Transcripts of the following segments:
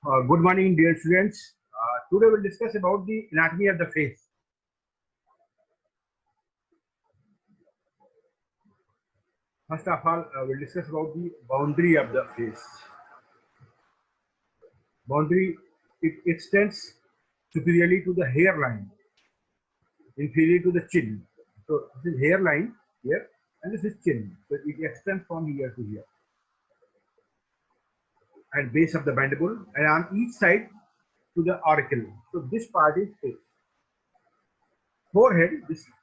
Good morning, dear students. Today we'll discuss about the anatomy of the face. First of all, we'll discuss about the boundary of the face. Boundary, it extends superiorly to the hairline, inferior to the chin. So this is hairline here, and this is chin. So it extends from here to here, at base of the mandible, and on each side to the auricle. So this part is face. Forehead,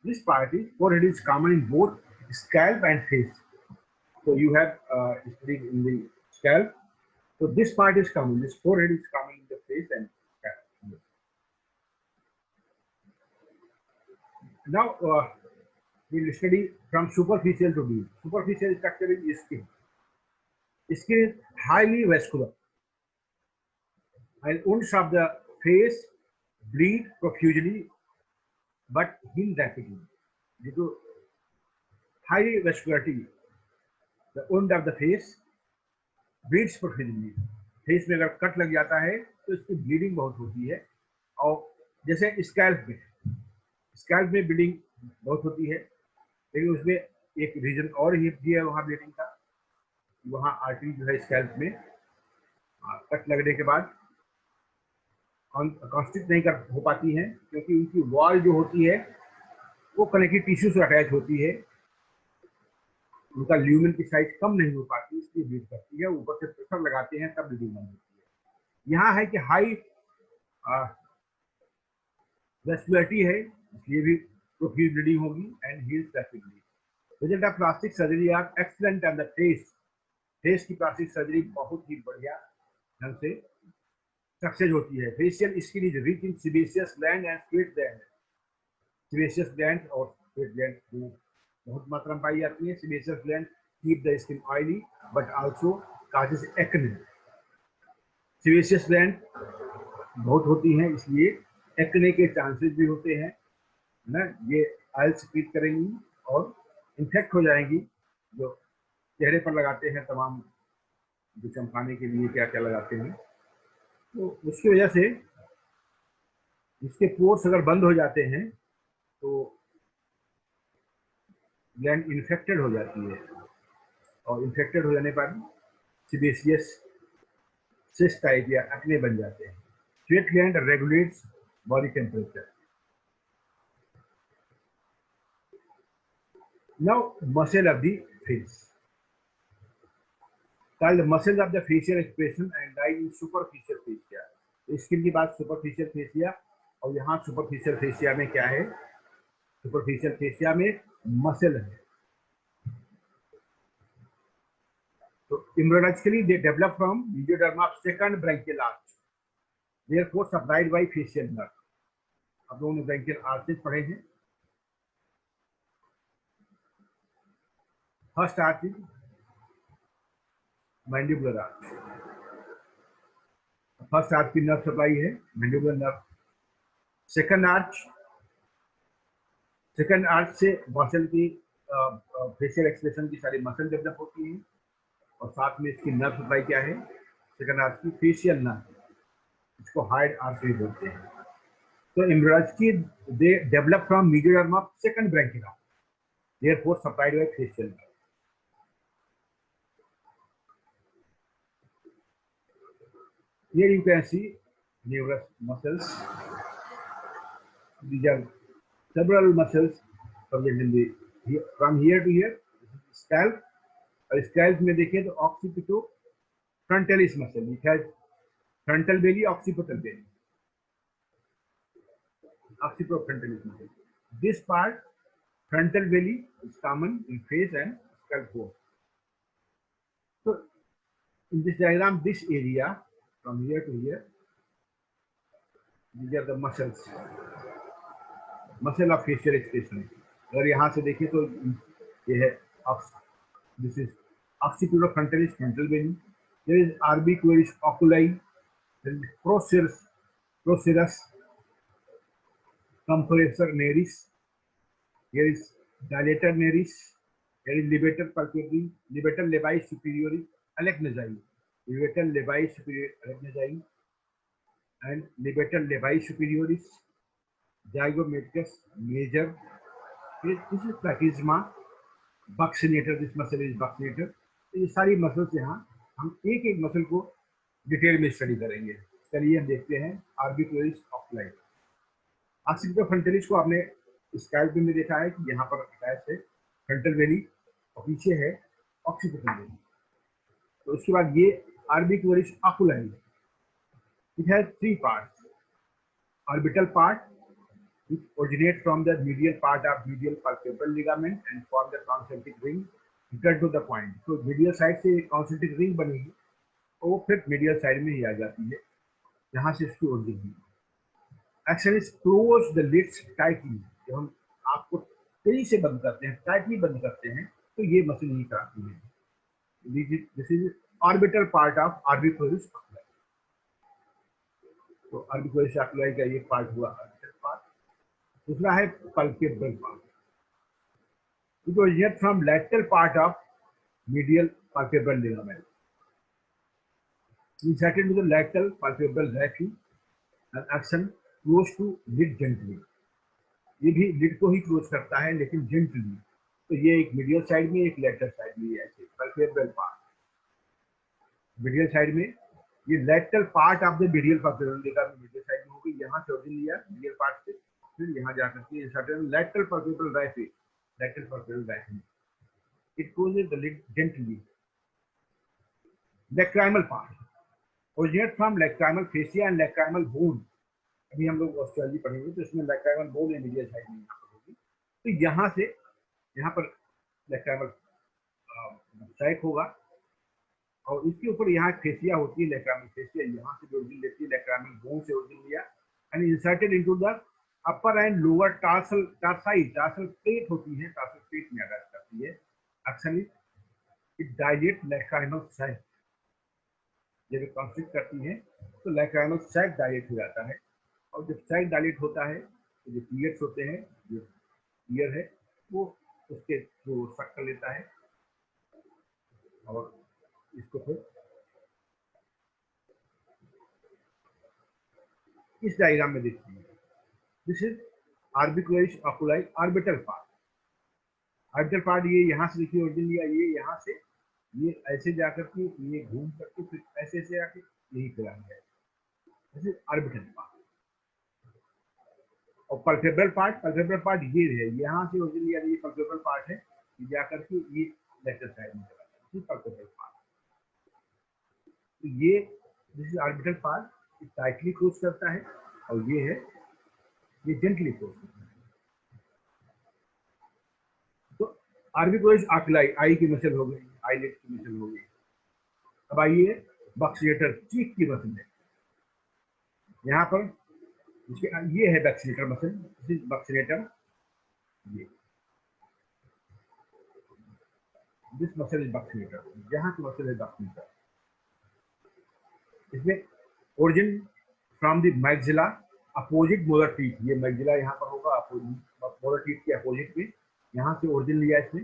this part is forehead is common in both scalp and face. So you have studied in the scalp. So this part is common. This forehead is common in the face and scalp. Now we'll study from superficial to deep. Superficial structure is skin. Skin is highly vascular, and wounds of the face bleed profusely but heal rapidly. Due to high vascularity, the wound of the face bleeds profusely. Face में अगर cut लग जाता है तो इसकी bleeding बहुत होती है, और जैसे स्कैल्प में ब्लीडिंग बहुत होती है, लेकिन उसमें एक रीजन और ही है वहाँ ब्लीडिंग का. वहाँ आर्टरी जो है स्कैल्प में कट लगने के बाद कॉन्स्ट्रिक्ट नहीं हो पाती है, क्योंकि उनकी वॉल जो होती है वो कनेक्टिव टिश्यू से अटैच होती है. उनका ल्यूमेन की साइज कम नहीं हो पाती, इसलिए ब्लीड करती है. ऊपर से प्रेशर लगाते हैं तब ब्लीडिंग बंद होती है. यहाँ है कि हाई वेस्कुलरिटी है, इसलिए भी प्रोफ्यूज ब्लीडिंग होगी and heals rapidly. Result of plastic surgery are excellent and the face की प्लास्टिक सर्जरी बहुत ही बढ़िया ढंग से सक्सेस होती है. Facial skin is rich in sebaceous gland and sweat gland. Sebaceous gland और स्वेट ग्लैंड बहुत मात्रा में पाई जाती है. Sebaceous gland keep the skin oily but also causes acne. Sebaceous gland बहुत होती हैं, इसलिए एक्ने के चांसेस भी होते हैं ना. ये ऑयल सिक्रीट करेंगी और इन्फेक्ट हो जाएंगी. जो चेहरे पर लगाते हैं तमाम, जो चमकाने के लिए क्या क्या लगाते हैं, तो उसकी वजह से इसके पोर्स अगर बंद हो जाते हैं तो ग्लैंड इन्फेक्टेड हो जाती है, और इन्फेक्टेड हो जाने पर सीबेशियस सिस्ट टाइप या एक्ने बन जाते हैं. Sweat gland regulates body temperature. Now muscle of the face called muscles of the facial expression and lie in superficial fascia. Skin की बात सुपरफिशियल फेसिया, और यहाँ सुपरफिशियल फेसिया में क्या है? सुपरफिशियल फेसिया में मसल है. तो embryologically they develop from mesoderm of second branchial arch, therefore supplied by facial nerve. अब लोगों ने ब्रैंकियल आर्चेस पढ़े हैं. First arch is mandibular arch. First arch की नर्व सप्लाई है मैंडिबुलर नर्व. सेकंड आर्च से मसल की फेशियल एक्सप्रेशन की सारी मसल डेवलप होती है, और साथ में इसकी नर्व सप्लाई क्या है? सेकंड आर्च की फेशियल नर्व, इसको हाइड आर्टरी बोलते हैं. तो embryologically they develop from mesoderm of second branchial arch, therefore supplied by facial nerve. Here you can see numerous muscles. These are several muscles present in the from here to here. Scalp, और scalp में देखें तो occipital frontalis muscle, it has frontal belly, occipital belly, occipitofrontalis muscle. This part, frontal belly, is common in face and scalp both. So in this diagram, this area from here to here, these are the muscles, muscle of facial expression. अगर यहाँ से देखें तो ये है this is occipitofrontalis frontal belly. There is orbiculoris oculi. There is procerus compressor naris. Here is dilator naris. Here is levator pulchri, levator levi superiori, alegnazai. Levator levi superior alegnazai. And levator labii superioris, zygomaticus major, this is platysma, buccinator, this muscle is buccinator. तो ये सारी muscles यहाँ हम एक एक muscle को detail में study करेंगे। चलिए हम देखते हैं आर्बिक्युलरिस ऑक्यूलाई। ऑक्सीपिटल फ्रंटलिस को आपने स्काइप में देखा है कि यहाँ पर अटैच है फ्रंटल वेली और पीछे है ऑक्सीपिटल वेली। तो उसके बाद ये orbicularis oculi, it has three parts. Orbital part which originate from the medial part of medial palpebral ligament and form the concentric ring equal to the point। तो medial side से एक concentric ring बनेगी और वो फिर medial side में ही आ जाती है, जहाँ से इसकी origin है। Action is close the lids tightly। जब हम आपको तेजी से बंद करते हैं, टाइटली बंद करते हैं, तो ये मसल नहीं कराती है। This is orbital part of orbicularis oculi। तो orbicularis oculi का ये पार्ट हुआ orbital part। दूसरा है palpebral part। It originates from lateral part of medial palpebral ligament, inserted into the lateral palpebral brachii and action close to lid gently। ये भी lid को ही close करता है लेकिन gently। तो ये एक medial साइड में, एक lateral साइड में, ऐसे palpebral part। medial साइड में ये lateral part of the medial palpebral ligament medial side में होगी, यहाँ से origin लिया medial part से, फिर यहाँ जाकर के inserted lateral palpebral brachii, lateral palpebral brachii। It closes the lid gently। Lacrimal part originates from lacrimal fascia and lacrimal bone। अभी हम लोग ऑस्टियोलॉजी पढ़ेंगे तो इसमें lacrimal bone है मीडियल साइड में यहाँ पर होगी। तो यहाँ से यहाँ पर lacrimal सैक होगा और इसके ऊपर यहाँ फेसिया होती है, lacrimal fascia, यहाँ से ओरिजिन लेती है, lacrimal bone से ओरिजिन लिया and inserted into the upper and lower tarsal plate होती है, tarsal plate में अटैच करती है। Actually it dilates lacrimal sac। जब कॉन्फ्लिक्ट करती है तो lacrimal sac डायलेट हो जाता है और जब sac डायलेट होता है तो जो पीरियड्स होते हैं, जो ईयर है वो उसके थ्रू सक कर लेता है और इसको फिर इस डायग्राम में देखते हैं। This is orbicularis oculi orbital part. Orbital part ये यहाँ से देखिए ओरिजिन लिया, ये यहाँ से ये ऐसे जाकर के ये घूम करके फिर ऐसे से आके यही फिर आ गया। This is orbital part. और पल्पेब्रल पार्ट ये है, यहाँ से ओरिजिन लिया, ये पल्पेब्रल पार्ट है, ये जाकर के ये लेफ्ट साइड में चला जाता है, पल्पेब्रल पार्ट। तो ये दिस इज ऑर्बिटल पार्ट, ये टाइटली क्लोज करता है और ये है ये जेंटली क्लोज करता है। तो आर्बिक्युलरिस ऑक्यूलाई आई की मसल हो गई, आईलिड की मसल हो गई। अब आइए बक्सिनेटर चीक की मसल है। यहाँ पर ये है बक्सिनेटर मसल, दिस इज बक्सिनेटर। ये दिस मसल इज बक्सिनेटर, यहाँ की मसल है बक्सिनेटर। इसमें origin from the maxilla opposite molar teeth, ये मैक्सिला यहाँ पर होगा, अपोजिट मोलर टीथ के अपोजिट में, यहाँ से ओरिजिन लिया इसने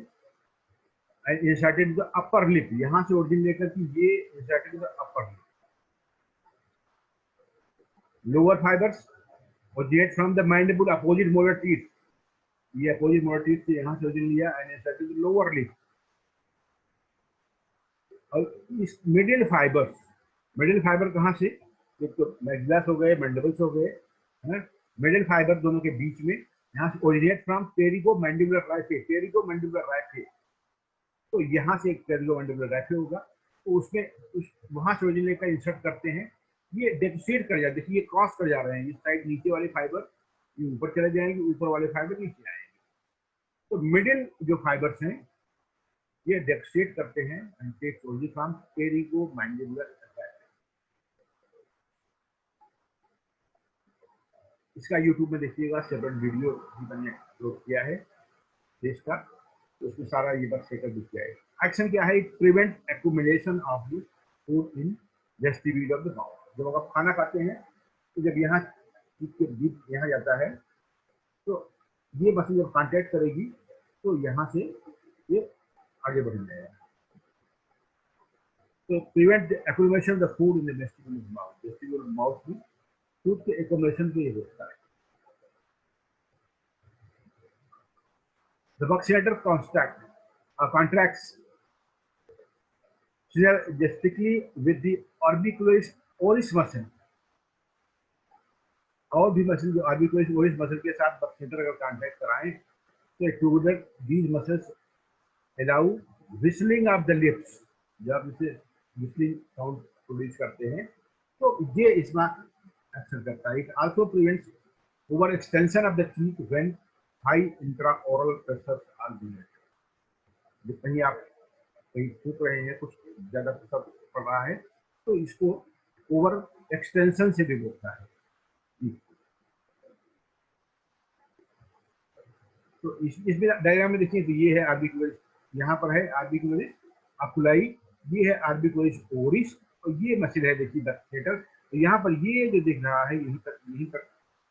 and inserted in the upper lip, यहाँ से ओरिजिन लेकर के ये inserted in the upper lip. Lower fibres originate from the mandible opposite molar teeth, ये अपोजिट मोलर टीथ से यहाँ से ओरिजिन लिया and inserted in the lower lip. और इस मिडिल फाइबर कहाँ से, एक तो मैक्सिलस हो गए, मैंडिबल्स हो गए, है ना, मिडिल फाइबर दोनों के बीच में, यहाँ से ओरिजिनेट फ्रॉम टेरिगोमैंडिबुलर राइफे। तो यहाँ से एक टेरिगोमैंडिबुलर राइफे होगा, तो उसमें वहां से ओरिजिन लेकर इंसर्ट करते हैं, ये डेप्सिएट कर जाते, देखिए ये क्रॉस कर जा रहे हैं, इस साइड नीचे वाले फाइबर ये ऊपर चले जाएंगे, ऊपर वाले फाइबर नीचे आएंगे। तो मिडिल जो फाइबर्स हैं ये डेप्सिएट करते हैं एंड टेक ओरिजिन फ्रॉम टेरिगोमैंडिबुलर। इसका यूट्यूब में देखिएगा, सेपरेट वीडियो भी मैंने अपलोड किया है फेस का, तो उसमें सारा ये बस सेकंड दिख जाएगा। एक्शन क्या है, prevent accumulation of the food in vestibule of the mouth. जब आप खाना खाते हैं तो जब यहाँ के बीच यहाँ जाता है तो ये मसल जब कांटेक्ट करेगी तो यहाँ से ये आगे बढ़ जाएगा। तो prevent the accumulation of the food in the vestibule of the mouth, vestibule of mouth में टूथ के एकोमोडेशन के लिए होता है। The bucciator contracts synergistically with the orbicularis oris muscle। और भी मसल जो orbicularis oris muscle के साथ bucciator अगर कॉन्टैक्ट कराएं तो together these muscles allow whistling of the lips। जब इसे whistling साउंड प्रोड्यूस करते हैं तो ये इसमें एक्शन करता है। It also prevents over extension of the teeth when high intraoral pressures are given। जब कहीं आप कहीं फूक रहे हैं, कुछ ज्यादा प्रेशर पड़ रहा है तो इसको ओवर एक्सटेंशन से भी रोकता है। तो इसमें डायग्राम में देखिए तो ये है आर्बिकुलरिस, यहाँ पर है आर्बिकुलरिस अकुलाई, ये है आर्बिकुलरिस ओरिस और ये मसल है देखिए बक्सेटर। तो यहाँ पर ये जो दिख रहा है यहीं तक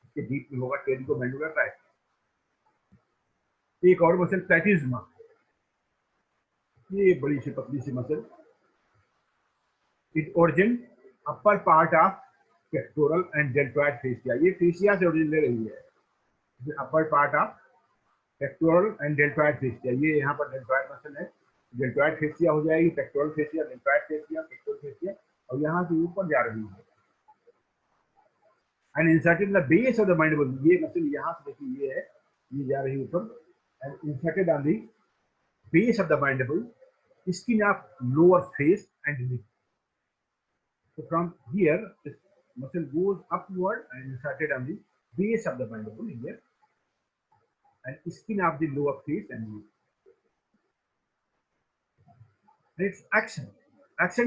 इसके डीप में होगा टेरिकोमैंडिबुलर ट्रैक्ट। एक और मसल प्लैटिज्मा, ये बड़ी सी पतली सी muscle. It origin upper part of pectoral and deltoid fascia, ये फेसिया से ओरिजिन ले रही है। Upper part of pectoral and deltoid fascia, ये यहाँ पर डेल्टोइड मसल है, डेल्टोइड फेसिया हो जाएगी, pectoral fascia, deltoid fascia, pectoral fascia और यहाँ से ऊपर जा रही है। And inserted in the base of the mandible, ये मसल यहाँ से देखिए ये है, ये जा रही है ऊपर and inserted on the base of the mandible, skin of lower face and lip. So from here, this muscle goes upward and inserted on the base of the mandible here, and skin of the lower face and lip. And its action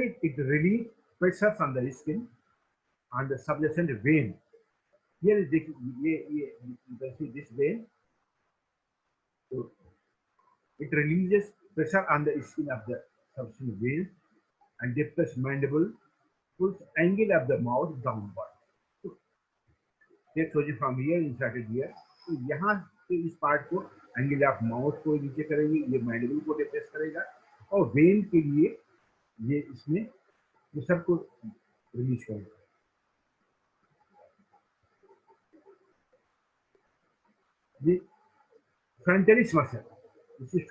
is it relieves pressures on the skin on the subjacent vein. Here is you can see this vein. So it releases pressure on the skin of the subjacent vein and depressed mandible pulls angle of the mouth downward. From here inserted here, तो यहाँ से इस part को angle of mouth को नीचे करेंगे, ये mandible को डिप्रेस करेगा और वेन के लिए ये इसमें प्रेशर को रिलीज करेगा। The frontalis muscle, this is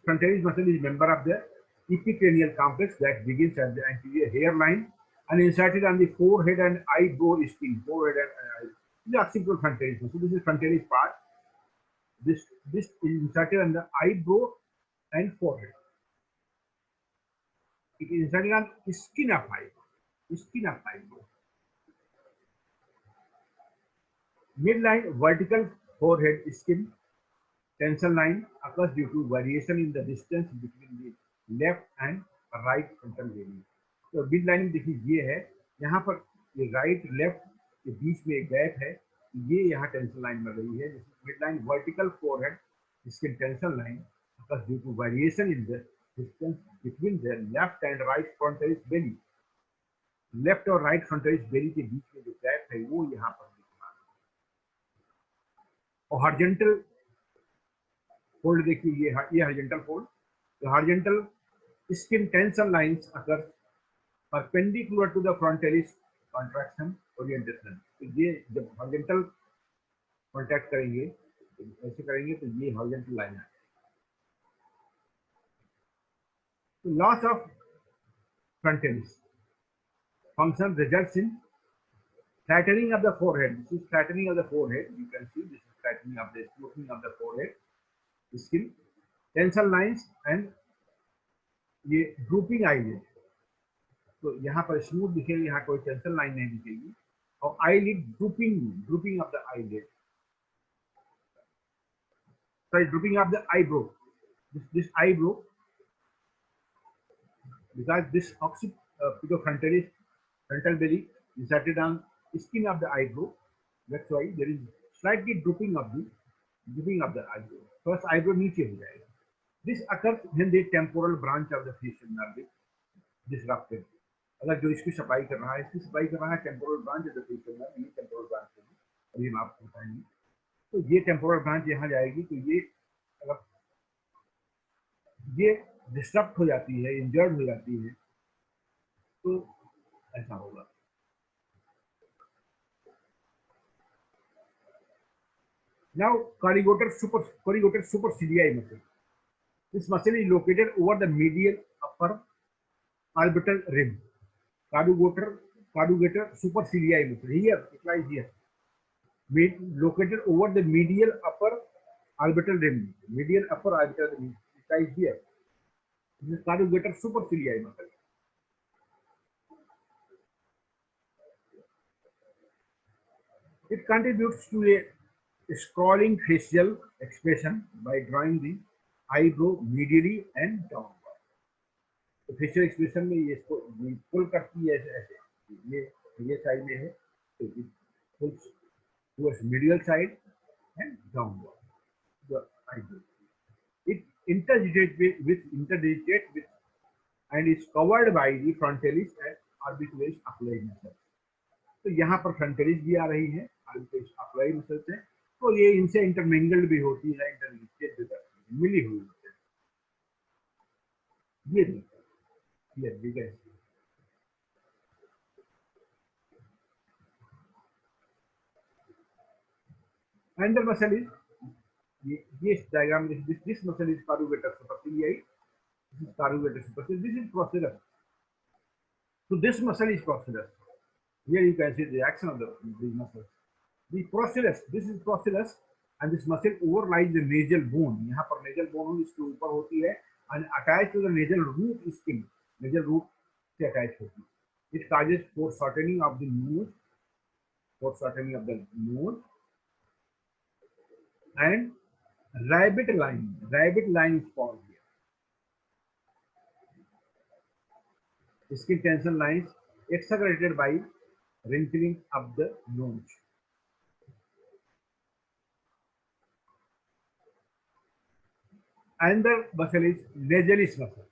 frontalis muscle is member of the epicranial complex that begins at the anterior hairline and inserted on the forehead and eyebrow skin. Forehead and this is occipital frontalis. So this is frontalis part. This is inserted on the eyebrow and forehead. It is inserted on skin of eyebrow. Midline vertical forehead skin tensile line occurs due to variation in the distance between the left and right frontal velum. तो mid line देखिए ये है, यहाँ पर ये right left के बीच में एक गैप है, ये यहाँ टेंशन लाइन बन रही है। Mid line vertical forehead skin tension line occurs due to variation in the distance between the left and right frontalis belly। Left और राइट frontalis belly के बीच में जो गैप है वो यहाँ पर दिख रहा है। और हॉरिजॉन्टल फोल्ड देखिए ये horizontal fold, the horizontal skin tensile lines occur perpendicular to the frontalis contraction orientation। तो ये जब हॉरिजॉन्टल कॉन्टैक्ट करेंगे ऐसे करेंगे तो ये हॉरिजॉन्टल लाइन है। तो loss of frontalis function results in flattening of the forehead। This is flattening of the forehead, you can see this is flattening of the smoothing of the forehead skin, tensile lines and ये drooping eyelid। तो यहाँ पर smooth दिखेगी, यहाँ कोई tension line नहीं दिखेगी और eyelid drooping of the eyelid, sorry drooping of the eyebrow, this eyebrow, because this occipitofrontalis frontal belly inserted on skin of the eyebrow, that's why there is slightly drooping of the eyebrow। First eyebrow नीचे हो जाएगा। This occurs when the temporal branch of the facial nerve is disrupted। अगर जो इसकी सफाई कर रहा है, temporal branch of the facial nerve, ये टेम्पोरल ब्रांच है, अभी हम आपको बताएंगे। तो ये टेम्पोरल ब्रांच यहाँ जाएगी तो ये अगर ये डिस्टर्ब हो जाती है, इंजर्ड हो जाती है तो ऐसा होगा। Now corrugator supercilii muscle. This muscle is located over the medial upper orbital rim. Corrugator supercilii muscle. Here it lies here. Located over the medial upper orbital rim. Medial upper orbital rim. It lies here. This is corrugator supercilii muscle. It contributes to a scrolling facial expression by drawing the eyebrow medially and downward. तो facial expression में ये इसको पुल करती है ऐसे ये side में है तो it pools towards medial side and downward the eyebrow. It interdigitates with and is covered by the frontalis and orbicularis oculi muscles. तो यहाँ पर फ्रंटलिस भी आ रही है orbicularis oculi muscles है तो ये इनसे इंटरमिंगल्ड भी होती है इंटरलिंकेड भी करती है मिली हुई होती है ये देखिए and the muscle is this diagram this muscle is corrugator supercilii. This is corrugator supercilii. This is procellus. So this muscle is procellus. Here you can see the action of these muscles. The procellus. This is procellus, and this muscle overlies the nasal bone. यहाँ पर nasal bone इसके ऊपर होती है and attached to the nasal root skin. Nasal root से attached होती है. It causes foreshortening of the nose. Foreshortening of the nose. And rabbit line is formed here. Skin tension lines exaggerated by wrinkling of the nose. And the muscle is nasalis muscle.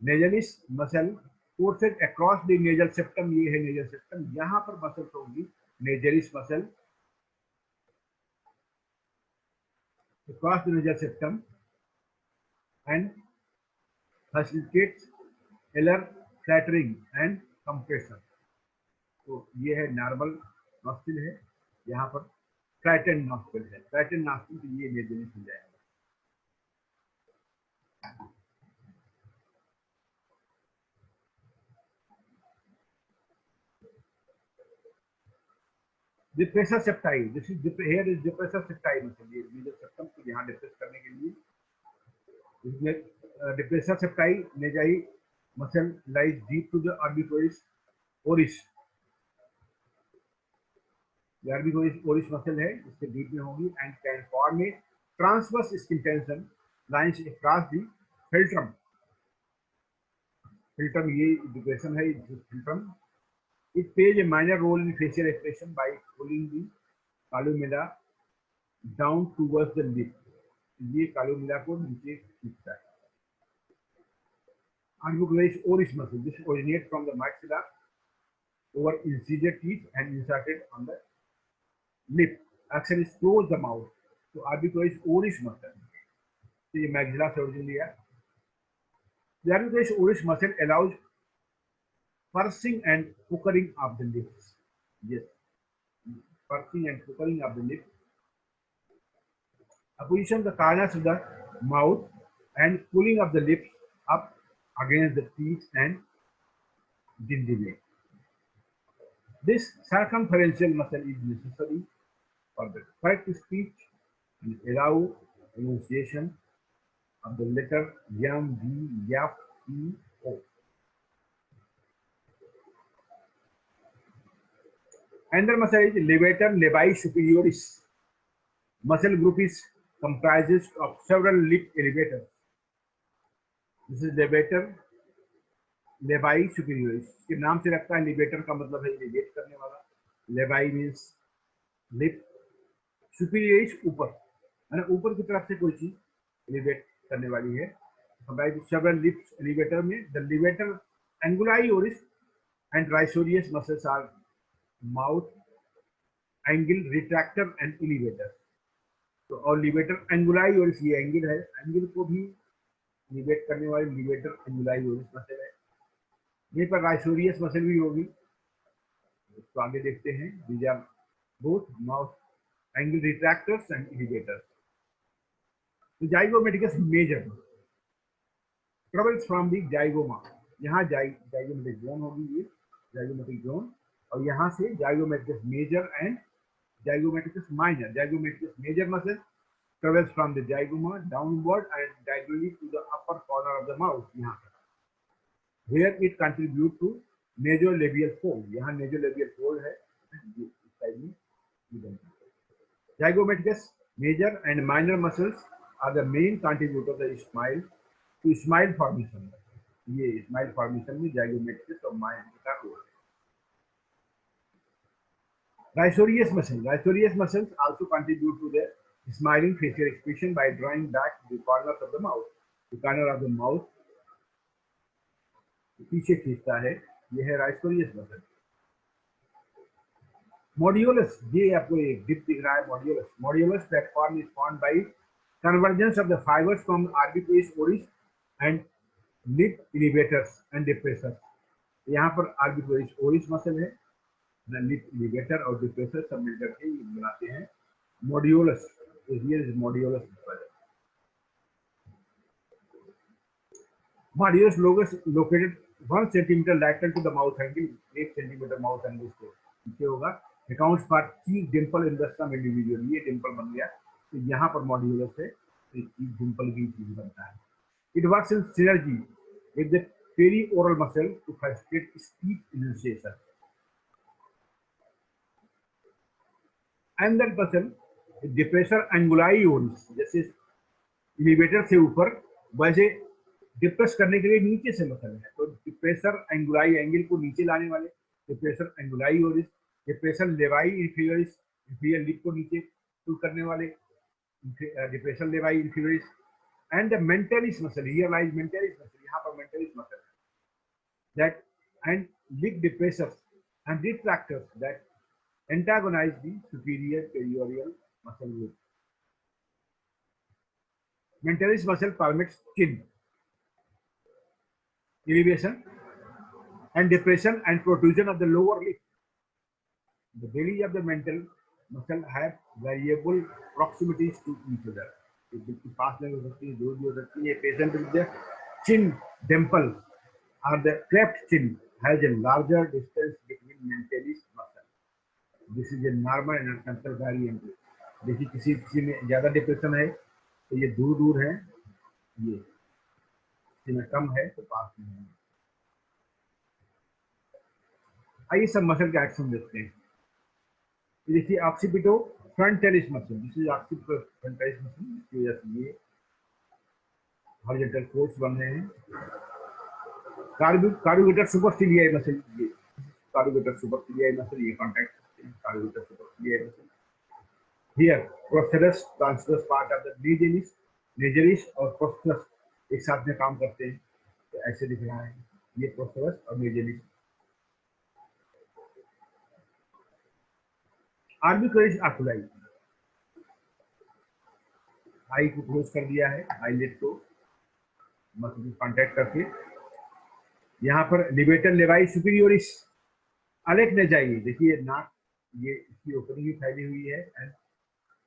Nasalis muscle courses across the nasal septum. ये है nasal septum. यहाँ पर muscle होगी nasalis muscle. Across the nasal septum and facilitates alar flattering and compression. तो ये है normal nostril है यहाँ पर फ्लैटेंड नॉस्ट्रिल है फ्लैटेंड नॉस्ट्रिल तो ये नेजलिस हो जाएगा. Depressor septi this is here is depressor septi मतलब ये मेजर सेप्टम को यहाँ डिप्रेस करने के लिए इसमें depressor septi nasi muscle lies deep to the orbicularis oris. Oris muscle है इससे डीप में होगी and can form a transverse skin tension lines across the philtrum. Philtrum ये डिप्रेशन है philtrum. It plays a minor role in facial expression by pulling the columella down towards the lip. ये columella को नीचे खींचता है. Orbicularis oris muscle. This originates from the maxilla over incisor teeth and inserted on the lip. Action is close the mouth. So orbicularis oris muscle. तो ये maxilla से origin लिया. The orbicularis oris muscle allows pursing and puckering of the lips. Yes, pursing and puckering of the lips. A position of the corners of the mouth and pulling of the lips up against the teeth and gingiva. This circumferential muscle is necessary for the correct speech and allow pronunciation of the letter M, D, F, E, O. Another muscle is levator levi superioris. Muscle group is comprises of several lip elevators. This is levator levi superioris. इसके नाम से लगता है levator का मतलब है elevate करने वाला. Levi means lip. Superioris ऊपर है ना ऊपर की तरफ से कोई चीज elevate करने वाली है. Comprised of several lips elevator में the levator anguli oris and rhizorius muscles are mouth angle retractor and elevator. तो और levator anguli oris ये एंगल है एंगल को भी elevate करने वाले levator anguli oris मसल है. यहीं पर rhizorius मसल भी होगी. इसको आगे देखते हैं. These are both mouth angle retractors and elevators. तो zygomaticus major travels from the zygoma, यहाँ जाइगोमेटिक जोन होगी, ये जाइगोमेटिक जोन, और यहाँ से zygomaticus major and zygomaticus minor. Zygomaticus major muscle travels from the zygoma downward and diagonally to the upper corner of the mouth, यहाँ पर, where it contribute to nasolabial fold। यहाँ nasolabial fold है इस side में। Zygomaticus major and minor muscles are the main contributors of the smile to smile formation। ये smile formation में zygomaticus और minor का रोल है। Rhizorius muscles also contribute to the smiling facial expression by drawing back the corners of the mouth। The corner of the mouth पीछे खींचता है, यह है राइसोरियस मसल। मॉड्यूलस, ये आपको एक डिप दिख रहा है, modiolus platform is formed by convergence of the fibres from orbicularis oris and lip elevators and depressors. यहाँ पर आर्बिक्युलस ओरिस मसल है, लिप इलिवेटर और डिप्रेसर सब मिलकर के बनाते हैं modiolus. Here is modiolus muscle. Modiolus locus located 1 centimeter lateral to the mouth angle, 1 centimeter mouth angle से नीचे होगा। Accounts for cheek dimple in the some individual, ये dimple बन गया, तो यहाँ पर modiolus है, तो cheek dimple भी चीज बनता है। It works in synergy with the perioral muscle to facilitate speech enunciation. And that muscle depressor anguli oris, जैसे इलिवेटर से ऊपर वैसे डिप्रेस करने के लिए नीचे से मसल है, तो डिप्रेसर एंगुलाई एंगल को नीचे लाने वाले depressor anguli oris, depressor labii inferioris inferior lip को नीचे पुल करने वाले depressor labii inferioris, and the mentalis muscle, here lies mentalis muscle, यहाँ पर मेंटलिस मसल है, that and lip depressors and retractors that antagonize the superior perioral muscle group. Mentalis muscle permits chin elevation and depression and protrusion of the lower lip. The belly of the mental muscle have variable proximities to each other. बिल्कुल पास में हो सकती है, दूर भी हो सकती है। Patient with the chin dimple or the cleft chin has a larger distance between mentalis muscle. This is a normal and control variant। देखिए किसी में ज्यादा डिप्रेशन है तो ये दूर दूर है, ये किसी में कम है तो पास में है। आइए सब मसल का एक्शन देखते हैं। देखिए occipitofrontalis muscle, this is occipitofrontalis muscle, इसकी वजह से ये हॉरिजॉन्टल फोर्स बन रहे हैं। कार्बोरेटर सुपरसिलियाई मसल, ये कार्बोरेटर सुपरसिलियाई मसल, ये contact corrugator supercilii muscle. Here, procerus transverse part of the nasalis और procerus एक साथ में काम करते हैं, तो ऐसे दिख रहा है, ये procerus और nasalis। आर्बिक्युलस ऑकुलाई, आई को क्लोज कर दिया है, आईलिड को मसल कांटेक्ट करके। यहाँ पर लिबेटर लेवाई सुपीरियोरिस अलग न जाइए, देखिए नाक ये इसकी ओपनिंग भी फैली हुई है, and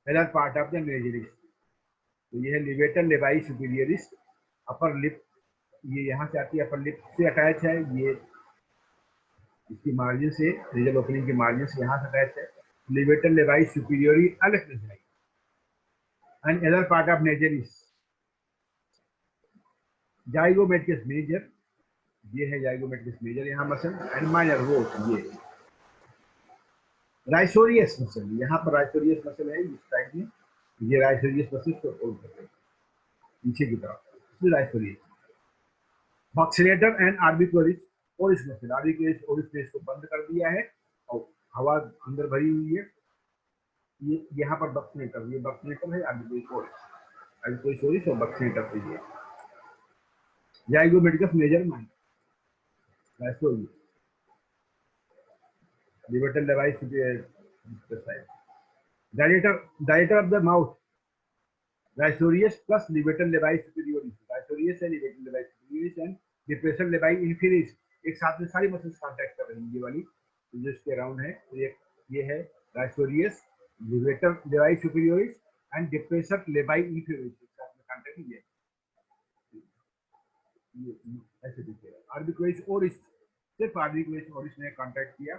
other part of the nasalis, तो ये है लिबेटर लेवाई सुपीरियरिस। अपर लिप ये यहाँ से आती है, अपर लिप से अटैच है, ये इसकी मार्जिन से, नेजल ओपनिंग की मार्जिन से यहाँ से अटैच है। लिबेटर लेवाई सुपीरियरी अलग न जाइए, and other part of nasalis. Zygomaticus major, ये है जाइगोमेटिकस मेजर यहाँ मसल, एंड माइनर वो ये राइसोरियस मसल, यहाँ पर राइसोरियस मसल है इस साइड में, ये राइसोरियस मसल को होल्ड कर रहे हैं पीछे की तरफ, राइसोरियस। बक्सिलेटर एंड आर्बिक्युलस ओरिस मसल, आर्बिक्युलस ओरिस ने इसको बंद कर दिया है और हवा अंदर भरी हुई है। ये यहाँ पर बक्सिलेटर, ये बक्सिलेटर है, आर्बिक्युलस ओरिस और बक्सिलेटर पे ये zygomaticus major minor risorius. Livetal device to the side. Diameter of the mouth, Rhizorius plus Livetal device superioris, Rhizorius and Livetal device superioris and depressor device inferior, एक साथ में सारी मसल्स कांटेक्ट कर रही हैं, ये वाली जो इसके अराउंड है, तो ये है Rhizorius levator labii superioris and depressor labii inferioris, साथ में कॉन्टैक्ट ये ऐसे दिखेगा। आर्बिकुलेस ओरिस, सिर्फ आर्बिकुलेस ओरिस ने कॉन्टैक्ट किया।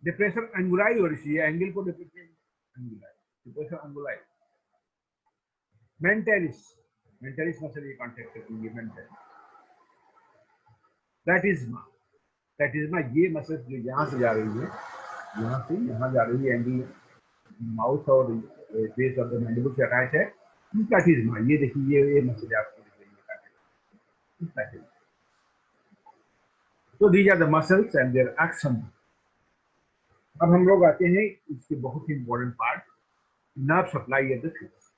डिप्रेसर एंगुलाई ओरिस, ये एंगल को depressor anguli, depressor anguli. Mentalis, mentalis muscle ये कॉन्टैक्ट करती है। मेंटेलिस प्लेटिज्मा, प्लेटिज्मा ये मसल जो यहाँ से जा रही है, यहाँ से यहाँ जा रही है, एंगल माउथ और बेस ऑफ द मैंडिबल से अटैच है। प्लेटिज्मा ये देखिए, ये मसल आपको दिख रही है। तो these are the muscles and their action. अब हम लोग आते हैं इसके बहुत ही important part, nerve supply at the face.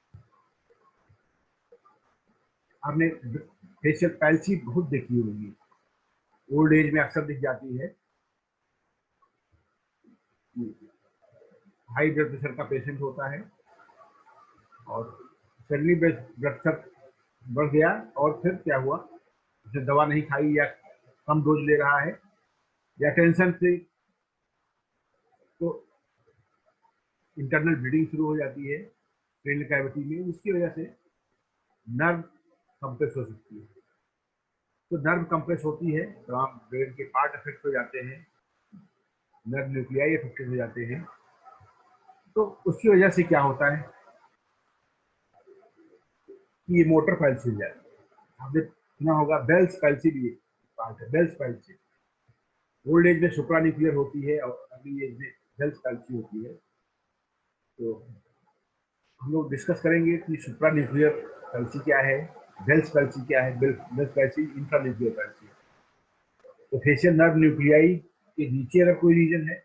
आपने फेशियल पैल्सी बहुत देखी होगी, ओल्ड एज में अक्सर दिख जाती है। हाई ब्लड प्रेशर का पेशेंट होता है और सडनली ब्लड प्रेशर बढ़ गया, और फिर क्या हुआ, उसने दवा नहीं खाई या कम डोज ले रहा है या टेंशन से, तो इंटरनल ब्लीडिंग शुरू हो जाती है क्रेनियल कैविटी में। उसकी वजह से नर्व कंप्रेस हो सकती है। तो नर्व कंप्रेस होती है, तमाम ब्रेन के पार्ट अफेक्ट हो जाते हैं, नर्व न्यूक्लियाई अफेक्टेड हो जाते हैं। तो उसकी वजह से क्या होता है कि ये मोटर पैल्सी हो जाती है। आपने सुना होगा बेल्स पैल्सी भी पार्ट है, बेल्स पैल्सी। ओल्ड एज में सुप्रा न्यूक्लियर होती है और अर्ली एज में बेल्स पैल्सी होती है। तो हम लोग डिस्कस करेंगे कि सुप्रा न्यूक्लियर पैल्सी क्या है, बेल्स पैल्सी क्या है, bells palsy infra nuclear palsy है। तो फेशियल नर्व न्यूक्लियाई के नीचे अगर कोई रीजन है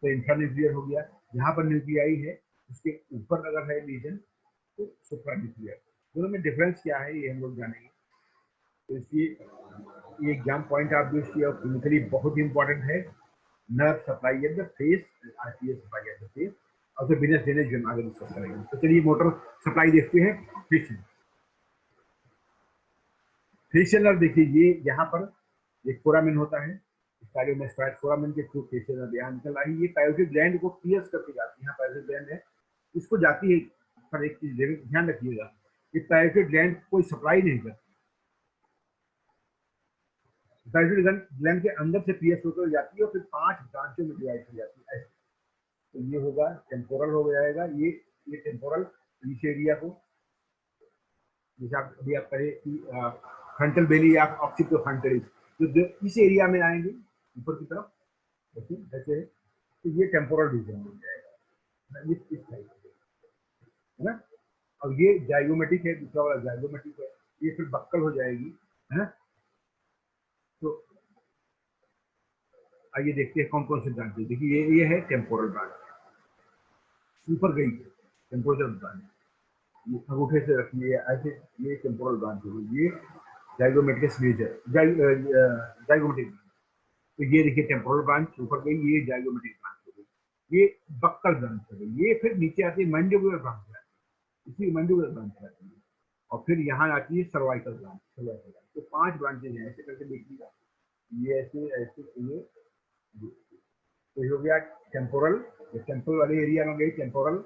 तो इंफ्रा न्यूक्लियर हो गया, जहाँ पर न्यूक्लियाई है उसके ऊपर अगर है रीजन तो सुप्रा न्यूक्लियर। दोनों में डिफरेंस क्या है ये हम लोग जानेंगे। तो इसलिए ये एग्जाम पॉइंट आप देखिए और क्लिनिकली बहुत ही इंपॉर्टेंट है। Nerve supply at the face, RTS supply at the face, और फिर बिजनेस ड्रेनेज हम आगे डिस्कस करेंगे। तो चलिए मोटर सप्लाई देखते हैं। फेशियल, फेशियल नर्व देखिए, ये यहाँ पर एक फोरामेन होता है, स्टाइलोमेस्टाइड फोरामेन के थ्रू फेशियल नर्व यहाँ निकल रही है। ये पायोटिक ग्लैंड को पियर्स करके जाती है, यहाँ पायोटिक ग्लैंड है, इसको जाती है। पर एक चीज ध्यान रखिएगा, ये पायोटिक ग्लैंड कोई सप्लाई नहीं करती, पायोटिक ग्लैंड के अंदर से पियर्स होकर जाती है और फिर 5 ब्रांचों में डिवाइड हो जाती है। तो ये होगा टेम्पोरल हो जाएगा, ये टेम्पोरल इस एरिया को, जैसे आप अभी आप करें कि फ्रंटल बेली या ऑक्सीपिटल फ्रंटलिस, जो इस एरिया में आएंगे ऊपर की तरफ, ऐसे है, तो ये टेम्पोरल रीजन हो जाएगा, इस साइड है ना। और ये जाइगोमेटिक है, दूसरा वाला जाइगोमेटिक है, ये फिर बक्कल हो जाएगी, है ना। तो आइए देखते हैं कौन कौन से ब्रांच है। देखिए ये है टेम्पोरल ब्रांच, ऊपर गई टेम्पोरल ब्रांच, अंगूठे से रखिए ऐसे, ये टेम्पोरल ब्रांच होगी, ये जाइगोमेटिकस मेजर जाइगोमेटिक। तो ये देखिए टेम्पोरल ब्रांच ऊपर गई, ये जाइगोमेटिक ब्रांच हो गई, ये बक्कल ब्रांच हो गई। ये फिर नीचे आती है मैंडिबुलर ब्रांच आती है, इसी मैंडिबुलर ब्रांच आती है, और फिर यहाँ आती है सर्वाइकल ब्रांच, सर्वाइकल ब्रांच। तो 5 ब्रांचेज हैं, ऐसे करके देखिएगा, ये ऐसे ऐसे, ये तो हो गया टेम्पोरल, टेम्पोरल वाले एरिया में गई टेम्पोरल,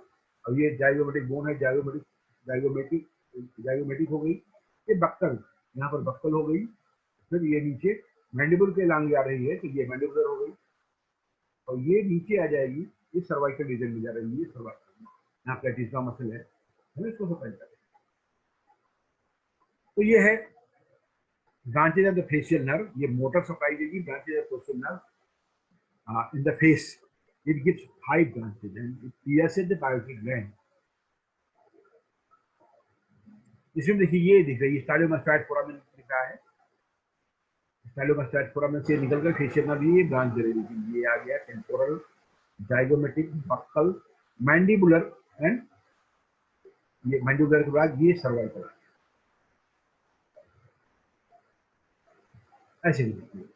और ये जाइगोमेटिक बोन है, जाइगोमेटिक जाइगोमेटिक हो गई। ये बक्कल, यहाँ पर बक्कल हो गई, फिर ये नीचे मैंडिबल के लांग जा रही है, तो ये मैंडिबुलर हो गई, और ये नीचे आ जाएगी, ये सर्वाइकल रीजन में जा रही है, ये सर्वाइकल, यहाँ प्लेटिज्मा मसल है, इसको समझ जाए। तो ये है branches of the facial nerve, ये मोटर सप्लाई देगी। Branches of facial nerve in the face, it gives 5 branches and it pierces the parotid gland. इसमें देखिए ये दिख रही है स्टाइलोमेस्टाइड फोरामेन दिख रहा है, स्टाइलोमेस्टाइड फोरामेन से निकलकर फेशियल नर्व ये ब्रांच दे रही है। ये आ गया temporal, zygomatic, buccal, mandibular and ये मैंडिबुलर के बाद ये सर्वाइकल, ऐसे देखिए,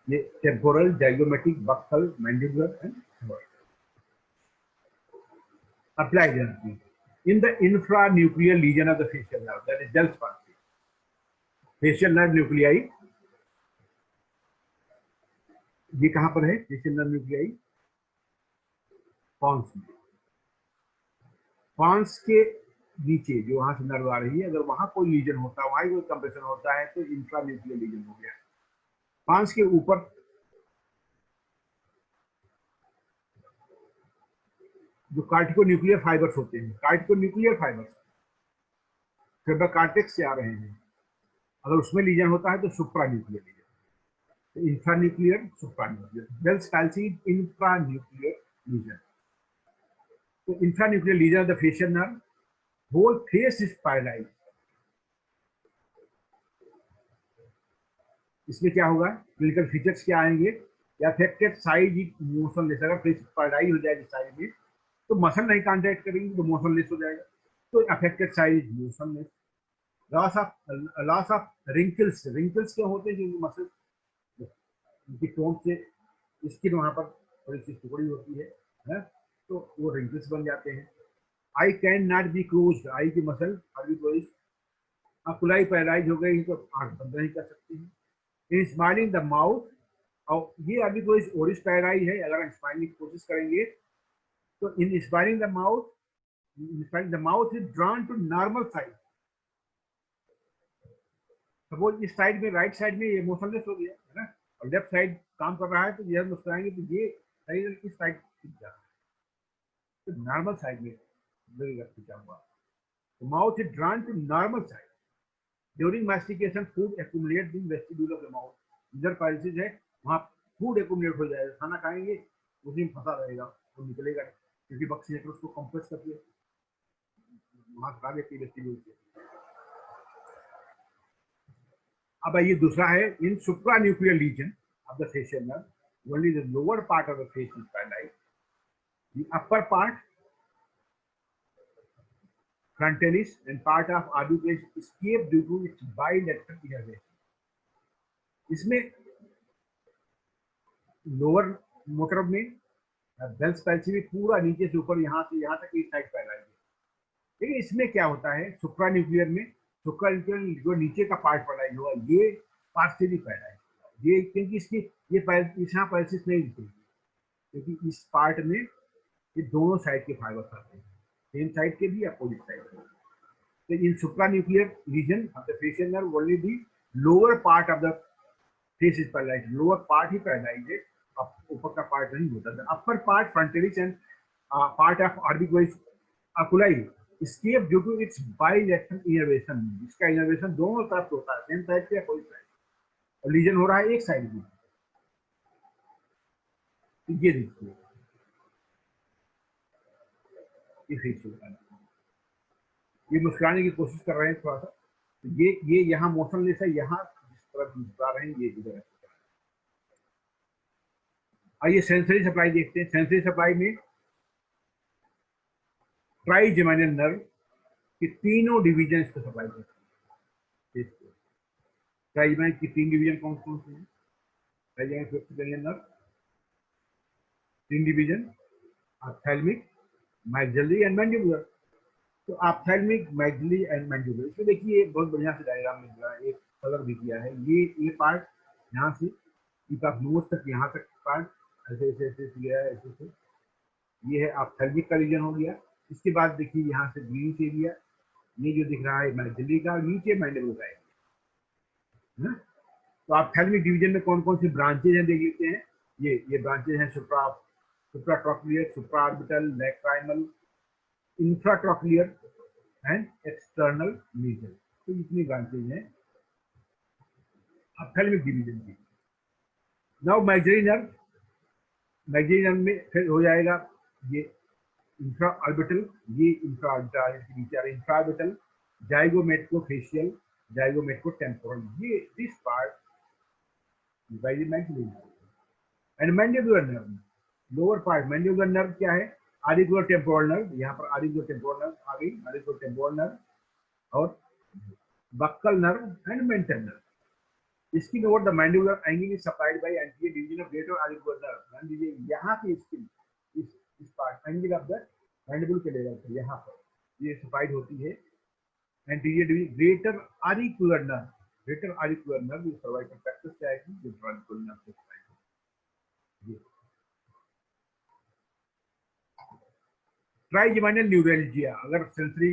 ये temporal, zygomatic, buccal, mandibular and cervical. Applied energy in the infranuclear lesion of the facial nerve, that is Bell's palsy. Facial nerve nuclei ये कहां पर है फेशियल नर्व न्यूक्लियाई? पॉन्स में। पॉन्स के नीचे जो वहां से नर्व आ रही है, अगर वहां कोई लीजन होता है, वहां कोई कंप्रेशन होता है, तो इंफ्रा न्यूक्लियर लीजन हो गया। पॉन्स के ऊपर जो कार्टिको-न्यूक्लियर फाइबर्स होते हैं, कार्टिको-न्यूक्लियर फाइबर्स कार्टेक्स से आ रहे हैं, अगर उसमें लीजन होता है तो सुप्रा न्यूक्लियर लीजन, तो infranuclear, supranuclear. Bell's palsy infranuclear lesion. तो infranuclear lesion of the facial nerve, whole face is paralysed. इसमें क्या होगा, क्लिनिकल फीचर्स क्या आएंगे? अफेक्टेड साइड मोशनलेस, अगर फेस पैरालाइज हो जाएगी साइड में तो मसल नहीं कांटेक्ट करेंगे तो मोशनलेस हो जाएगा, तो affected side motionless. Loss of wrinkles, wrinkles क्या होते हैं? जो मसल उनकी टोन से स्किन वहां पर थोड़ी सी टुकड़ी होती है, तो वो रिंकल्स बन जाते हैं। Eye can not be close, eye की मसल अभी क्लोज, अकुलाई पैरालाइज हो गई तो आंख बंद नहीं कर सकती है। इन स्माइलिंग द माउथ, और ये अभी कोई ओरिस पैरालाइज है, अगर हम स्माइलिंग की कोशिश करेंगे तो in smiling the mouth, the mouth is drawn to normal side। Suppose इस साइड में, राइट साइड में ये मोशनलेस हो गया है ना, और लेफ्ट साइड काम कर रहा है, तो ये मुस्कुराएंगे तो ये शरीर इस साइड खींच जा रहा है, तो नॉर्मल साइड में लगेगा खींचा हुआ। तो mouth is drawn to normal side. During mastication food accumulate in vestibule of the mouth. इधर पैरालिसिस है, वहाँ फूड एक्यूमुलेट हो जाएगा, खाना खाएंगे उसी में फंसा रहेगा, वो निकलेगा क्योंकि बक्सीनेटर उसको कंप्रेस करके वहाँ खा लेती है वेस्टिब्यूल से। अब ये दूसरा है, in supranuclear lesion of the facial nerve, only the lower part of the face is paralysed, the upper part frontalis and part of arbitraris escape due to its bilateral innervation। इसमें lower motor में Bell's palsy में पूरा नीचे से ऊपर, यहाँ से यहाँ तक एक साइड पैरालाइज है। लेकिन इसमें क्या होता है, सुप्रा न्यूक्लियर में, सुप्रा न्यूक्लियर जो नीचे का पार्ट पैरालाइज हुआ, ये पार्शियली पैरालाइज हुआ, ये क्योंकि इसकी ये यहाँ पैरालिसिस नहीं दिखेगी, क्योंकि इस पार्ट में ये दोनों साइड के फाइबर्स आते हैं, सेम साइड के भी, अपोजिट साइड के। So in supranuclear region of the facial nerve, only the lower part of the face is paralyzed. Lower part he paralyzed है, ऊपर का part नहीं होता। The upper part, frontalis and part of orbicular oculi escape due to its bilateral innervation। इसका innervation दोनों तरफ होता है, सेम साइड पे या कोई साइड, और लीजन हो रहा है एक साइड में। ये देखिए, ये फेशियल, ये मुस्कुराने की कोशिश कर रहे हैं थोड़ा सा, तो ये यहाँ मोशनलेस है, यहाँ जिस तरफ मुस्कुरा रहे हैं ये इधर है। आइए सेंसरी सप्लाई देखते हैं। सेंसरी सप्लाई में ट्राइजेमिनल नर्व के तीनों डिवीजन इसको सप्लाई करते हैं। ट्राइजेमिनल की तीन डिवीजन कौन कौन से हैं? ट्राइजेमिनल फिफ्थ क्रेनियल नर्व, तीन division, ophthalmic, maxillary and mandibular. तो ऑप्थेल्मिक, मैक्सिलरी एंड मैंडिबुलर, इसमें देखिए बहुत बढ़िया से डायग्राम मिल रहा है, एक कलर भी किया है। ये पार्ट यहाँ से नोज तक, यहाँ तक पार्ट ऐसे ऐसे ऐसे किया है, ऐसे ऐसे, ये है ऑप्थेल्मिक का रीजन हो गया। इसके बाद देखिए यहाँ से ग्रीन एरिया, ये जो दिख रहा है मैक्सिलरी का, नीचे मैंडिबुलर का एरिया। तो ऑप्थेल्मिक डिवीजन में कौन कौन सी ब्रांचेज हैं देख लेते हैं। ये ब्रांचेज हैं, सुप्राट्रॉक्लियर, सुप्राऑर्बिटल, लैक्राइमल, इंफ्राट्रॉक्लियर एंड एक्सटर्नल मीजल। तो इतनी ब्रांचेज हैं ऑप्थेल्मिक डिवीजन की। Now maxillary nerve, maxillary nerve में फिर हो जाएगा ये इंफ्राऑर्बिटल, ये इंफ्राऑर्बिटल के नीचे आ रहा है इंफ्राऑर्बिटल, जाइगोमेट्रोफेशियल, जाइगोमेट्रोटेम्पोरल, ये this part by the maxillary nerve। and mandibular nerve, lower part mandibular nerve क्या है, auricular temporal nerve, यहाँ पर auricular temporal nerve आ गई, auricular temporal nerve, और buccal nerve and mental nerve। इसकी note, the mandibular angle is supplied by anterior division of greater auricular nerve। ध्यान दीजिए यहाँ की स्किन, इस पार्ट एंगल ऑफ द मैंडिबुल के लेवल पर यहाँ पर ये सप्लाइड होती है anterior division greater auricular nerve। Greater auricular nerve ये सर्वाइकल प्लेक्सस से आएगी, जो auricular nerve से सप्लाई होती है। ट्राइजेमिनल न्यूरैल्जिया, अगर सेंसरी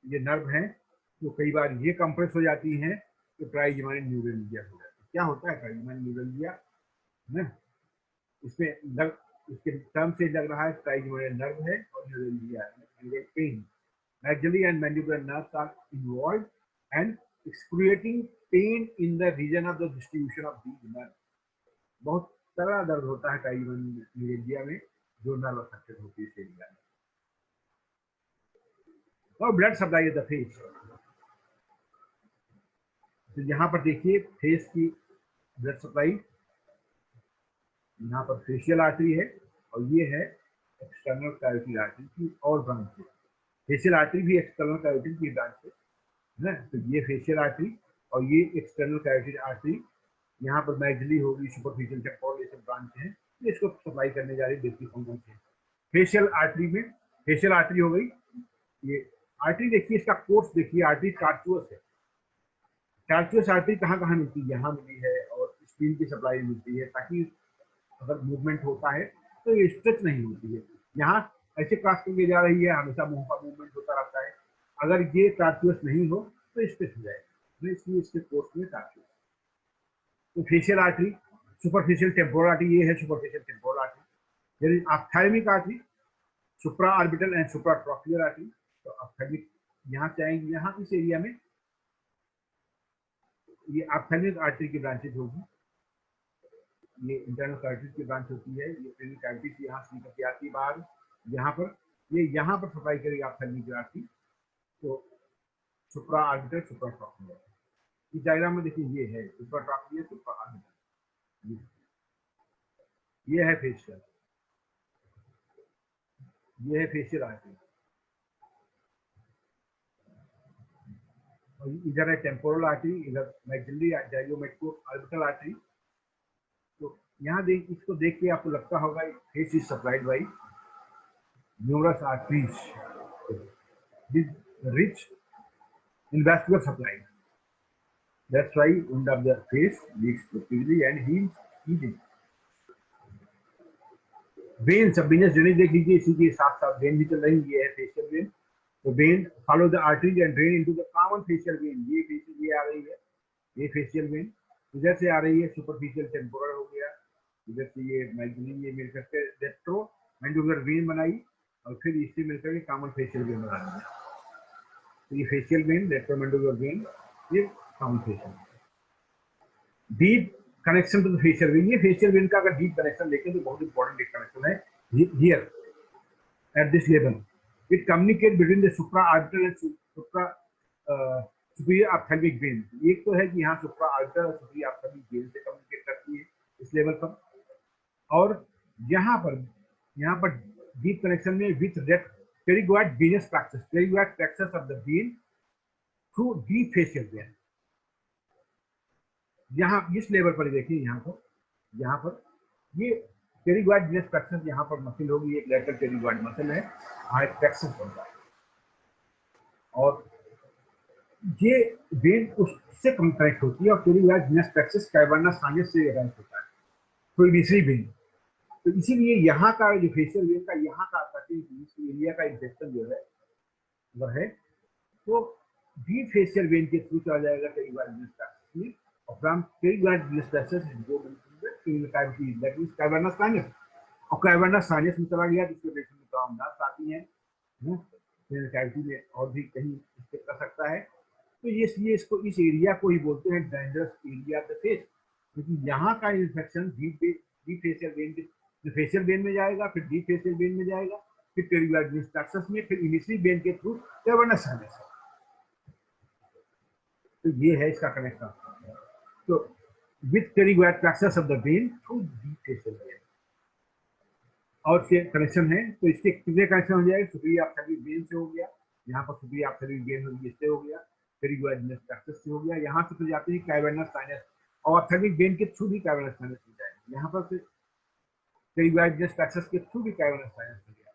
ये नर्व है तो कई बार ये कंप्रेस हो जाती हैं तो ट्राइजेमिनल न्यूरैल्जिया हो जाती है। क्या होता है ट्राइजेमिनल न्यूरैल्जिया ना, इसमें लग, इसके टर्म से लग रहा है ट्राइजेमिनल नर्व है और न्यूरैल्जिया है, pen, maxillary and mandibular nerves are involved and excruciating pain in the region of the distribution of these nerves। बहुत तगड़ा दर्द होता है ट्राइजेमिनल न्यूरैल्जिया में, जो नर्व अफेक्टेड होती है इस एरिया में। और ब्लड सप्लाई द फेस, तो यहाँ पर देखिए फेस की ब्लड सप्लाई, यहाँ पर फेशियल आर्टरी है और ये है एक्सटर्नल कैरोटिड आर्टरी की और ब्रांच है। फेशियल आर्टरी भी एक्सटर्नल कैरोटिड की ब्रांच है ना, तो ये फेशियल आर्टरी और ये एक्सटर्नल कैरोटिड आर्टरी, यहाँ पर मैक्सिलरी होगी, सुपरफिशियल टेम्पोरल, ये सब ब्रांच है, इसको सप्लाई करने जा रही है बेसिक फंक्शन से। फेशियल आर्टरी में, फेशियल आर्टरी हो गई, ये आर्टरी देखिए, इसका कोर्स देखिए, आर्टरी टार्चुअस है। टार्चुअस आर्टरी कहाँ कहाँ मिलती है, यहाँ मिली है और स्किन की सप्लाई मिलती है, ताकि अगर मूवमेंट होता है तो ये स्ट्रेच नहीं होती है। यहाँ ऐसे क्रॉस करके जा रही है, हमेशा मुंह का मूवमेंट होता रहता है, अगर ये टार्चुअस नहीं हो तो स्ट्रेच हो जाएगा, तो इसलिए इसके कोर्स में टार्चुअस। तो facial artery, superficial temporal artery, ये है superficial temporal artery. Ophthalmic artery, supra orbital and supra trochlear artery, तो ऑप्थेल्मिक यहाँ से आएंगे, यहाँ इस एरिया में ये ऑप्थेल्मिक आर्टरी की ब्रांचेज होगी, ये इंटरनल कैरोटिड की ब्रांच होती है, ये इंटरनल कैरोटिड यहाँ से निकल के आती है बाहर, यहाँ पर ये यहाँ पर सप्लाई करेगी ऑप्थेल्मिक आर्टरी, तो सुप्रा ऑर्बिटल सुप्रा ट्रॉक्युलर। इस डायग्राम में देखिए ये है सुप्रा ट्रॉक्युलर सुप्रा ऑर्बिटल, ये है फेशियल, ये है फेशियल आर्टरी, और इधर है टेम्पोरल आर्टरी, इधर मैक्सिलरी जाइगोमेट्रिको ऑर्बिटल आर्टरी। तो यहाँ देख, इसको देख के आपको लगता होगा face is supplied by numerous arteries with rich in vascular supply. That's why wound of the face leaks profusely and heals easily. When, सब वेनस ड्रेनेज देख लीजिए, इसी के साथ साथ वेन भी चल रही है, ये है फेशियल वेन। तो when follow the arteries and drain into the common facial vein, ये फेशियल, ये आ रही है, ये फेशियल वेन इधर से आ रही है, सुपरफिशियल टेम्पोरल हो गया, इधर से ये मैक्सिलरी, ये मिलकर के रेट्रो मैंडिबुलर वेन बनाई और फिर इससे मिलकर के कॉमन फेशियल वेन बना दी। तो ये फेशियल वेन, रेट्रोमैंडिबुलर वेन, ये common facial. Deep connection to the facial vein, ये फेशियल वेन का अगर डीप कनेक्शन देखें तो बहुत इंपॉर्टेंट एक कनेक्शन है here at this level. It communicate between the supra orbital and supra superior ophthalmic when. एक तो है कि यहाँ सुप्रा ऑर्बिटल और सुपीरियर ऑप्थेल्मिक वेन से कम्युनिकेट करती है इस लेवल पर, और यहाँ पर डीप कनेक्शन में with pterygoid venous plexus, pterygoid plexus of the vein through deep facial vein। यहाँ इस लेवल पर देखिए, यहाँ पर ये pterygoid venous plexus, यहाँ पर मसल होगी, एक लेटरल pterygoid मसल है, एक प्लेक्सस बनता है, और ये वेन उससे कनेक्ट होती है, और pterygoid venous plexus cavernous sinus से कनेक्ट होता है, कोई दूसरी वेन। तो इसीलिए यहाँ का जो फेशियल वेन का यहाँ का एरिया का इंफेक्शन जो है वह है, तो डीप फेशियल वेन के थ्रू चला जाएगा टेरिगोइड वेनस प्लेक्सस में, और from pterygoid venous plexus go into cavity that is cavernous sinus, और कैवर्नस साइनस में चला गया जिसके वजह से तमाम नर्व्स आती हैं, कैविटी में और भी कहीं इससे कर सकता है। तो ये इसको, इस एरिया को ही बोलते हैं dangerous area of the face, क्योंकि यहाँ का इन्फेक्शन डीप फेशियल वेन के, फेशियल वेन में जाएगा, फिर डीप फेशियल वेन में जाएगा, फिर टेरिगोइड वेनस प्लेक्सस में, फिर इनिशियली वेन के थ्रू कैवर्नस साइनस। तो ये है इसका कनेक्शन। तो with pterygoid plexus of the went through deep facial when, और से कनेक्शन है। तो इसके कितने कनेक्शन हो जाएगा, सुपीरियर ऑप्थेल्मिक वेन से हो गया, यहाँ पर सुपीरियर ऑप्थेल्मिक वेन होगी, इससे हो गया, टेरिगोइड वेनस प्लेक्सस से हो गया, यहाँ से फिर जाती है कैवर्नस साइनस, और ऑप्थेल्मिक वेन के थ्रू भी कैवर्नस साइनस हो जाएगी, यहाँ पर से टेरिगोइड वेनस प्लेक्सस के थ्रू भी कैवर्नस साइनस हो गया।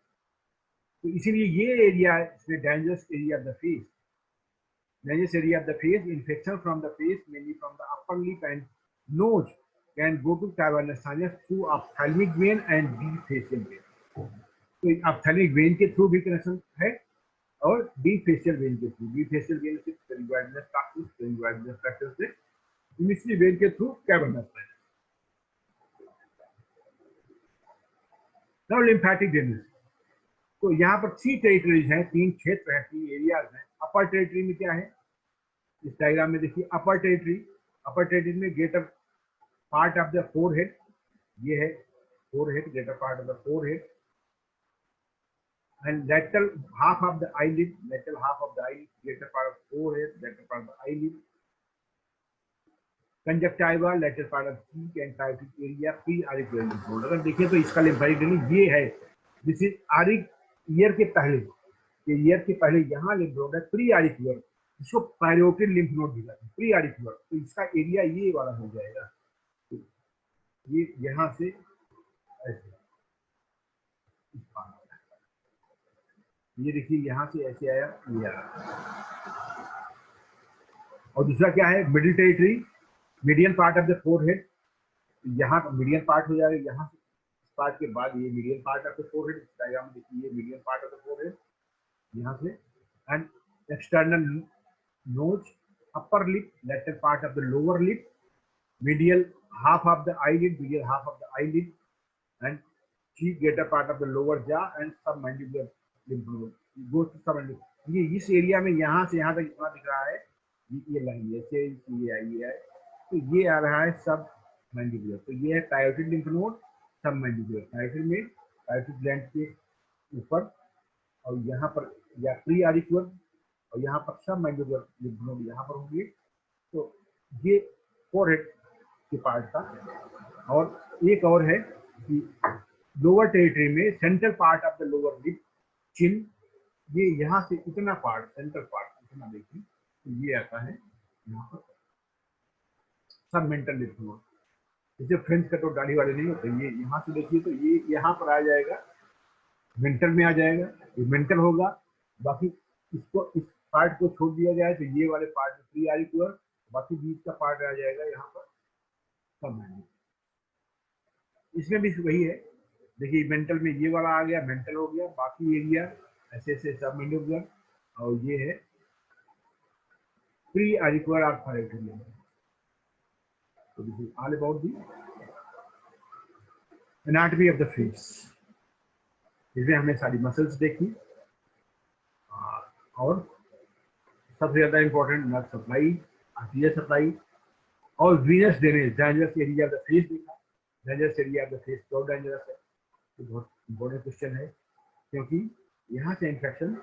तो इसीलिए ये एरिया इसमें dangerous area of the face, dangerous area of the face, infection from the face mainly from the upper lip and nose can go to cavernous sinus through ophthalmic vein and deep facial vein. तो ophthalmic vein के through भी connection है और deep facial vein के through. Deep facial vein से फेरिंगोइडनस tract, फेरिंगोइडनस tract से इमिशरी वेन के through cavernous sinus. Now lymphatic drainage. तो यहाँ पर 3 टेरिटरीज हैं, 3 क्षेत्र हैं, 3 एरियाज हैं। अपर टेरिटरी में क्या है, इस डायग्राम में देखिए अपर टेरिटरी में greater part of the forehead, ये है forehead, greater part of the forehead and lateral half of the eyelid, greater part of forehead, lateral part of the eyelid, conjunctiva, lateral part of cheek and carotid area, pre-auricular lymph node। अगर देखिए तो इसका lymphatic drainage ये है, this is आरिक year के पहले, ये year के पहले यहाँ lymph node है प्री auricular, इसको पैरोटिड lymph node भी कहते हैं, प्री auricular। तो इसका एरिया ये वाला हो जाएगा, ये यहाँ से ऐसे, ये देखिए यहाँ से ऐसे आया, ये आया। और दूसरा क्या है, middle territory, median part of the forehead, यहाँ मीडियन पार्ट हो जाएगा, यहाँ से पार्ट के बाद ये median part of the forehead, diagram में देखिए ये median part of the forehead यहाँ से, and external nose, upper lip, lateral part of the lower lip, medial half of the eyelid, and cheek, greater part of the lower jaw and submandibular lymph node goes to submandibular। ये इस area में यहाँ से यहाँ तक इतना दिख रहा है, ये लाइन ऐसे ये आई है, तो ये आ रहा है सब मैंडिबुलर। तो ये है टायोटिड लिम्फ नोड, सब मैंडिबुलर। टायोटिड में टायोटिड ग्लैंड के ऊपर और यहाँ पर या प्री आरिकुलर और यहाँ पर सब मैंडिबुलर लिम्फ नोड यहाँ पर होंगे। तो ये फोरहेड के पार्ट का। और एक और है कि लोअर टेरिटरी में central part of the lower lip, chin, ये यहाँ से इतना पार्ट, सेंट्रल पार्ट इतना देखिए, तो ये आता है यहाँ पर सब मेंटल लिप नोड। जैसे फ्रेंच कट और दाढ़ी वाले नहीं होते, ये यहाँ से देखिए तो ये यहाँ पर आ जाएगा, मेंटल में आ जाएगा, ये मेंटल होगा। बाकी इसको, इस पार्ट को छोड़ दिया जाए तो ये वाले पार्ट में प्री आरिकुलर, बाकी बीच का पार्ट आ जाएगा यहाँ पर सब मैंडिबुलर। इसमें भी वही है, देखिए मेंटल में ये वाला आ गया, मेंटल हो गया, बाकी एरिया ऐसे ऐसे सब मैंडिबुलर, और ये है प्री आरिकुलर और पैरोटिड। तो this is all about the anatomy of the face. इसमें हमने सारी मसल्स देखी, और सबसे ज्यादा important nerve supply, arterial supply, और venous drainage, dangerous area of the face देखा। Dangerous area of the face क्यों डेंजरस है, तो बहुत इंपॉर्टेंट क्वेश्चन है, क्योंकि यहाँ से इन्फेक्शन,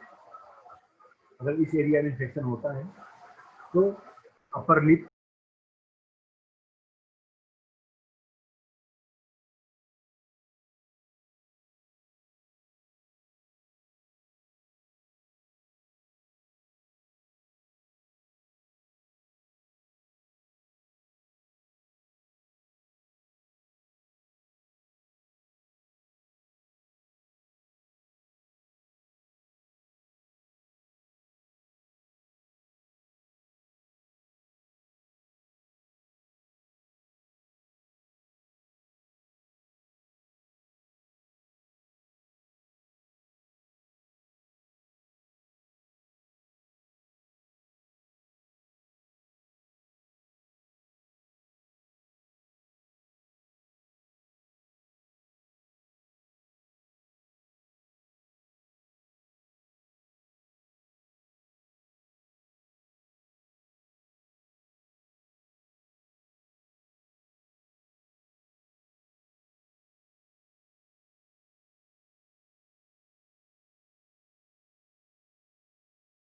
अगर इस एरिया में इन्फेक्शन होता है तो अपर लिप